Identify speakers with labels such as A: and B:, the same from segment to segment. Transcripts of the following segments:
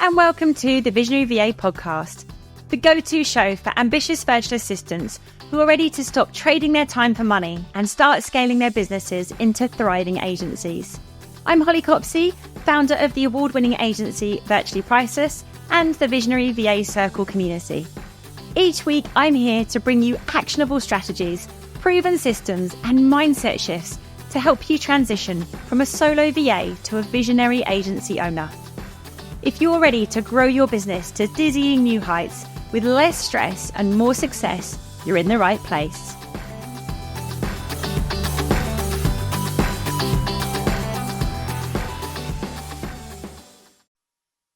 A: and welcome to the Visionary VA podcast, the go-to show for ambitious virtual assistants who are ready to stop trading their time for money and start scaling their businesses into thriving agencies. I'm Holly Copsey, founder of the award-winning agency Virtually Priceless and the Visionary VA Circle community. Each week, I'm here to bring you actionable strategies, proven systems, and mindset shifts to help you transition from a solo VA to a visionary agency owner. If you're ready to grow your business to dizzying new heights with less stress and more success, you're in the right place.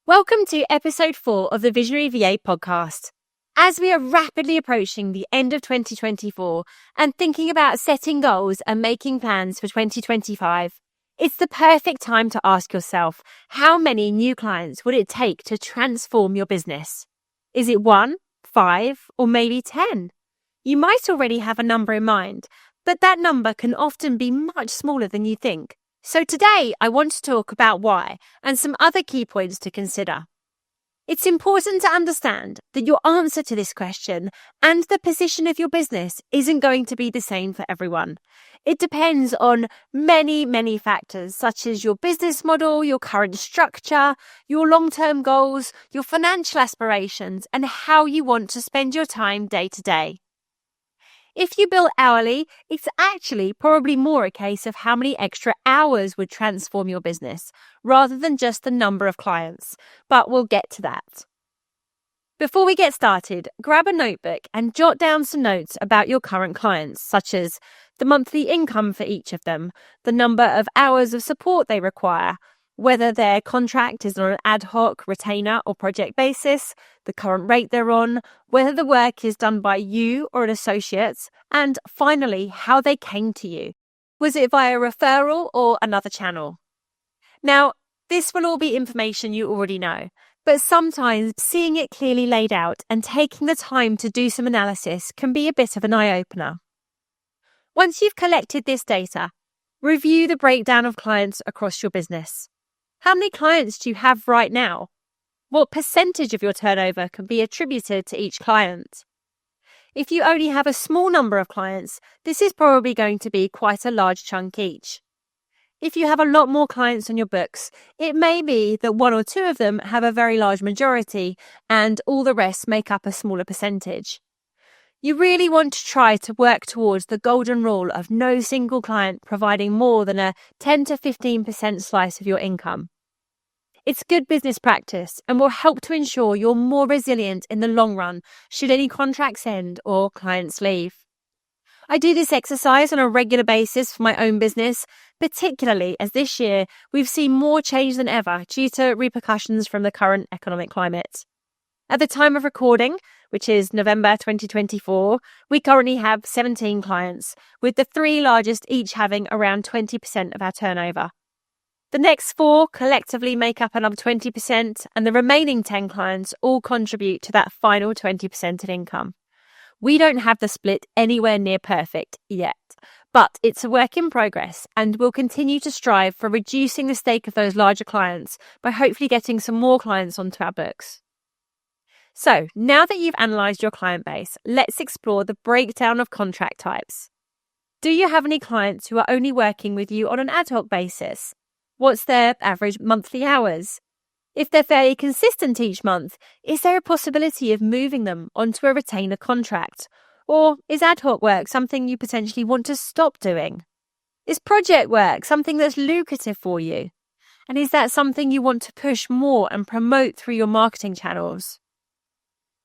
A: Welcome to episode 4 of the Visionary VA podcast. As we are rapidly approaching the end of 2024 and thinking about setting goals and making plans for 2025, it's the perfect time to ask yourself, how many new clients would it take to transform your business? Is it 1, 5, or maybe 10? You might already have a number in mind, but that number can often be much smaller than you think. So today, I want to talk about why and some other key points to consider. It's important to understand that your answer to this question and the position of your business isn't going to be the same for everyone. It depends on many factors, such as your business model, your current structure, your long-term goals, your financial aspirations, and how you want to spend your time day to day. If you bill hourly, it's actually probably more a case of how many extra hours would transform your business, rather than just the number of clients, but we'll get to that. Before we get started, grab a notebook and jot down some notes about your current clients, such as the monthly income for each of them, the number of hours of support they require, whether their contract is on an ad hoc, retainer or project basis, the current rate they're on, whether the work is done by you or an associate, and finally, how they came to you. Was it via referral or another channel? Now, this will all be information you already know, but sometimes seeing it clearly laid out and taking the time to do some analysis can be a bit of an eye-opener. Once you've collected this data, review the breakdown of clients across your business. How many clients do you have right now? What percentage of your turnover can be attributed to each client? If you only have a small number of clients, this is probably going to be quite a large chunk each. If you have a lot more clients on your books, it may be that 1 or 2 of them have a very large majority and all the rest make up a smaller percentage. You really want to try to work towards the golden rule of no single client providing more than a 10 to 15% slice of your income. It's good business practice and will help to ensure you're more resilient in the long run should any contracts end or clients leave. I do this exercise on a regular basis for my own business, particularly as this year we've seen more change than ever due to repercussions from the current economic climate. At the time of recording, which is November 2024, we currently have 17 clients, with the 3 largest each having around 20% of our turnover. The next 4 collectively make up another 20%, and the remaining 10 clients all contribute to that final 20% of income. We don't have the split anywhere near perfect yet, but it's a work in progress, and we'll continue to strive for reducing the stake of those larger clients by hopefully getting some more clients onto our books. So, now that you've analysed your client base, let's explore the breakdown of contract types. Do you have any clients who are only working with you on an ad hoc basis? What's their average monthly hours? If they're fairly consistent each month, is there a possibility of moving them onto a retainer contract? Or is ad hoc work something you potentially want to stop doing? Is project work something that's lucrative for you? And is that something you want to push more and promote through your marketing channels?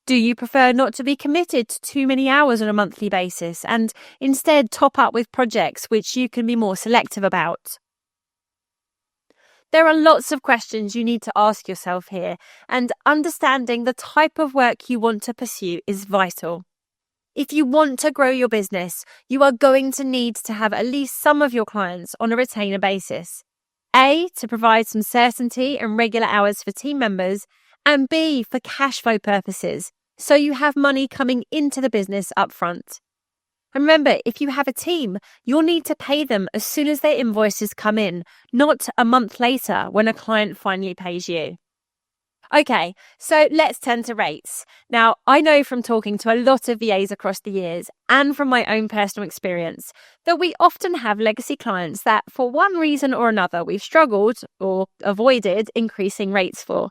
A: Do you prefer not to be committed to too many hours on a monthly basis and instead top up with projects which you can be more selective about? There are lots of questions you need to ask yourself here, and understanding the type of work you want to pursue is vital. If you want to grow your business, you are going to need to have at least some of your clients on a retainer basis. A, to provide some certainty and regular hours for team members, and B, for cash flow purposes, so you have money coming into the business up front. And remember, if you have a team, you'll need to pay them as soon as their invoices come in, not a month later when a client finally pays you. Okay, so let's turn to rates. Now, I know from talking to a lot of VAs across the years and from my own personal experience that we often have legacy clients that, for one reason or another, we've struggled or avoided increasing rates for.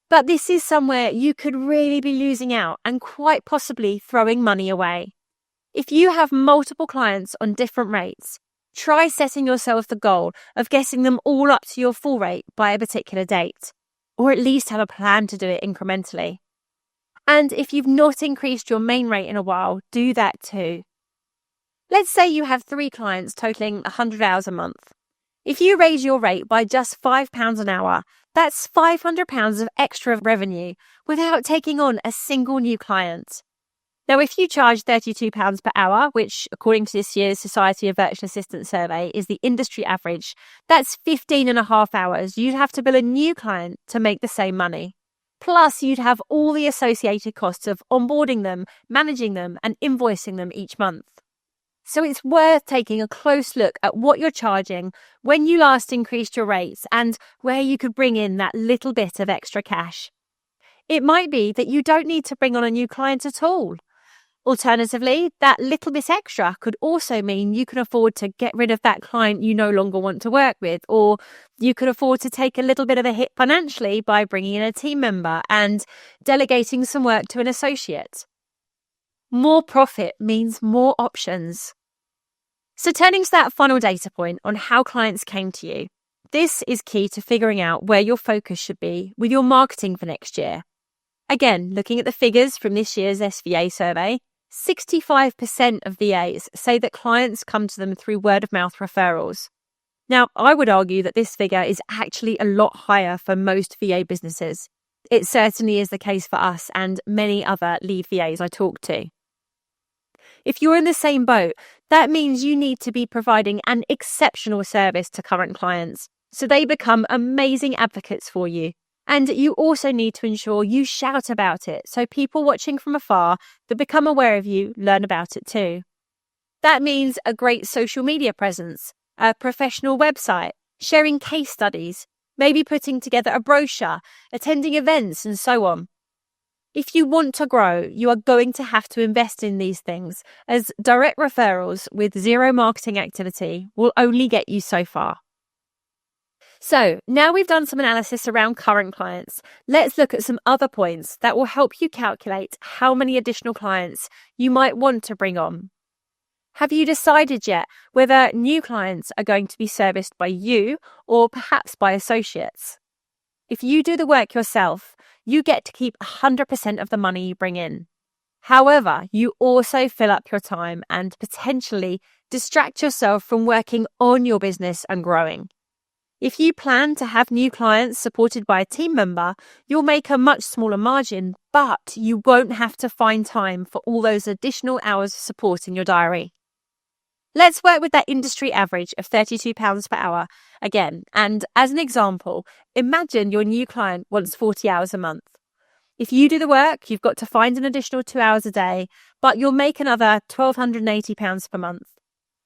A: But this is somewhere you could really be losing out and quite possibly throwing money away. If you have multiple clients on different rates, try setting yourself the goal of getting them all up to your full rate by a particular date, or at least have a plan to do it incrementally. And if you've not increased your main rate in a while, do that too. Let's say you have 3 clients totaling 100 hours a month. If you raise your rate by just £5 an hour, that's £500 of extra revenue without taking on a single new client. Now, if you charge £32 per hour, which according to this year's Society of Virtual Assistant survey is the industry average, that's 15 and a half hours you'd have to bill a new client to make the same money. Plus, you'd have all the associated costs of onboarding them, managing them, and invoicing them each month. So it's worth taking a close look at what you're charging, when you last increased your rates, and where you could bring in that little bit of extra cash. It might be that you don't need to bring on a new client at all. Alternatively, that little bit extra could also mean you can afford to get rid of that client you no longer want to work with, or you could afford to take a little bit of a hit financially by bringing in a team member and delegating some work to an associate. More profit means more options. So turning to that final data point on how clients came to you, this is key to figuring out where your focus should be with your marketing for next year. Again, looking at the figures from this year's SVA survey, 65% of VAs say that clients come to them through word-of-mouth referrals. Now, I would argue that this figure is actually a lot higher for most VA businesses. It certainly is the case for us and many other lead VAs I talk to. If you're in the same boat, that means you need to be providing an exceptional service to current clients, so they become amazing advocates for you. And you also need to ensure you shout about it so people watching from afar that become aware of you learn about it too. That means a great social media presence, a professional website, sharing case studies, maybe putting together a brochure, attending events, and so on. If you want to grow, you are going to have to invest in these things, as direct referrals with zero marketing activity will only get you so far. So now we've done some analysis around current clients, let's look at some other points that will help you calculate how many additional clients you might want to bring on. Have you decided yet whether new clients are going to be serviced by you or perhaps by associates? If you do the work yourself, you get to keep 100% of the money you bring in. However, you also fill up your time and potentially distract yourself from working on your business and growing. If you plan to have new clients supported by a team member, you'll make a much smaller margin, but you won't have to find time for all those additional hours of support in your diary. Let's work with that industry average of £32 per hour again. And as an example, imagine your new client wants 40 hours a month. If you do the work, you've got to find an additional 2 hours a day, but you'll make another £1,280 per month.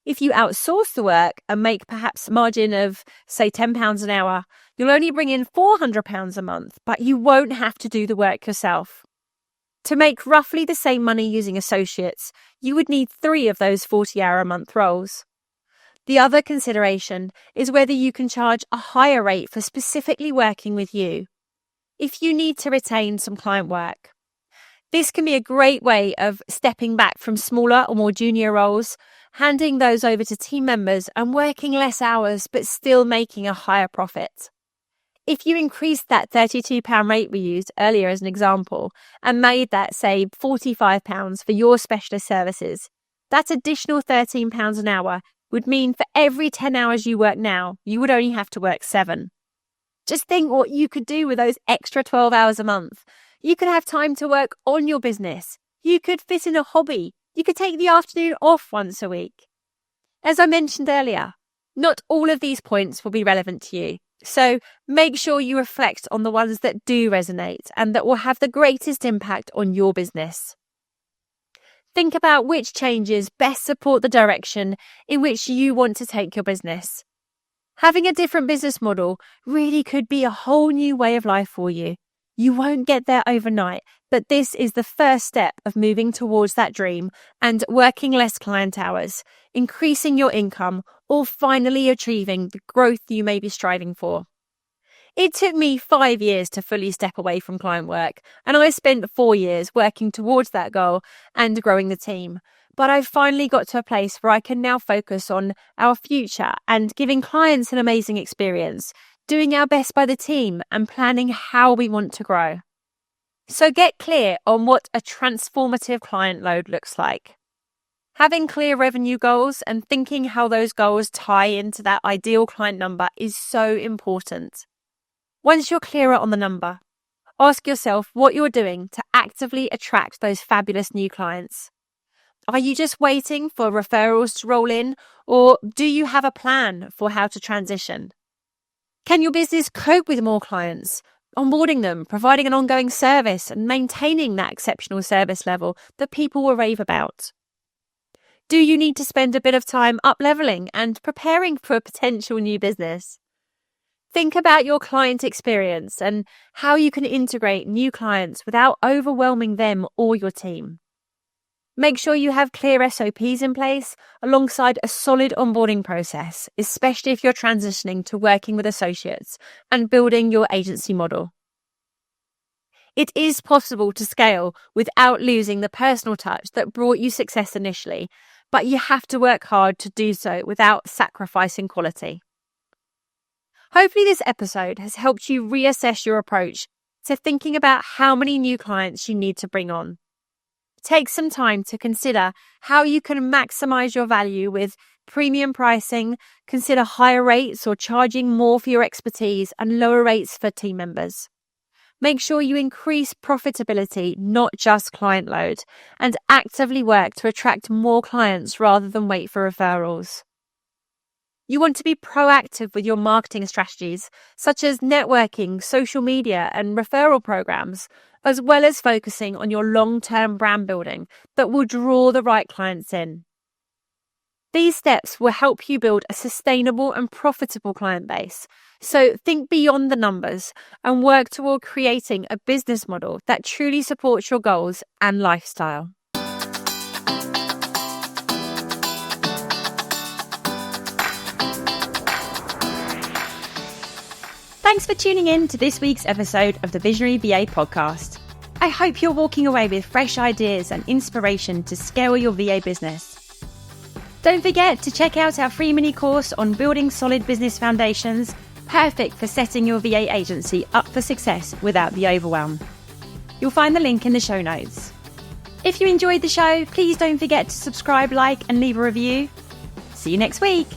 A: If you outsource the work and make perhaps a margin of, say, £10 an hour, you'll only bring in £400 a month, but you won't have to do the work yourself. To make roughly the same money using associates, you would need 3 of those 40-hour-a-month roles. The other consideration is whether you can charge a higher rate for specifically working with you. If you need to retain some client work, this can be a great way of stepping back from smaller or more junior roles, handing those over to team members and working less hours but still making a higher profit. If you increased that £32 rate we used earlier as an example and made that, say, £45 for your specialist services, that additional £13 an hour would mean for every 10 hours you work now, you would only have to work 7. Just think what you could do with those extra 12 hours a month. You could have time to work on your business. You could fit in a hobby. You could take the afternoon off once a week. As I mentioned earlier, not all of these points will be relevant to you. So make sure you reflect on the ones that do resonate and that will have the greatest impact on your business. Think about which changes best support the direction in which you want to take your business. Having a different business model really could be a whole new way of life for you. You won't get there overnight, but this is the first step of moving towards that dream and working less client hours, increasing your income, or finally achieving the growth you may be striving for. It took me 5 years to fully step away from client work, and I spent 4 years working towards that goal and growing the team. But I've finally got to a place where I can now focus on our future and giving clients an amazing experience, doing our best by the team and planning how we want to grow. So get clear on what a transformative client load looks like. Having clear revenue goals and thinking how those goals tie into that ideal client number is so important. Once you're clearer on the number, ask yourself what you're doing to actively attract those fabulous new clients. Are you just waiting for referrals to roll in, or do you have a plan for how to transition? Can your business cope with more clients, onboarding them, providing an ongoing service, and maintaining that exceptional service level that people will rave about? Do you need to spend a bit of time up-leveling and preparing for a potential new business? Think about your client experience and how you can integrate new clients without overwhelming them or your team. Make sure you have clear SOPs in place alongside a solid onboarding process, especially if you're transitioning to working with associates and building your agency model. It is possible to scale without losing the personal touch that brought you success initially, but you have to work hard to do so without sacrificing quality. Hopefully this episode has helped you reassess your approach to thinking about how many new clients you need to bring on. Take some time to consider how you can maximize your value with premium pricing, consider higher rates or charging more for your expertise and lower rates for team members. Make sure you increase profitability, not just client load, and actively work to attract more clients rather than wait for referrals. You want to be proactive with your marketing strategies, such as networking, social media, and referral programs, as well as focusing on your long-term brand building that will draw the right clients in. These steps will help you build a sustainable and profitable client base. So think beyond the numbers and work toward creating a business model that truly supports your goals and lifestyle. Thanks for tuning in to this week's episode of the Visionary VA podcast. I hope you're walking away with fresh ideas and inspiration to scale your VA business. Don't forget to check out our free mini course on building solid business foundations, perfect for setting your VA agency up for success without the overwhelm. You'll find the link in the show notes. If you enjoyed the show, please don't forget to subscribe, like, and leave a review. See you next week.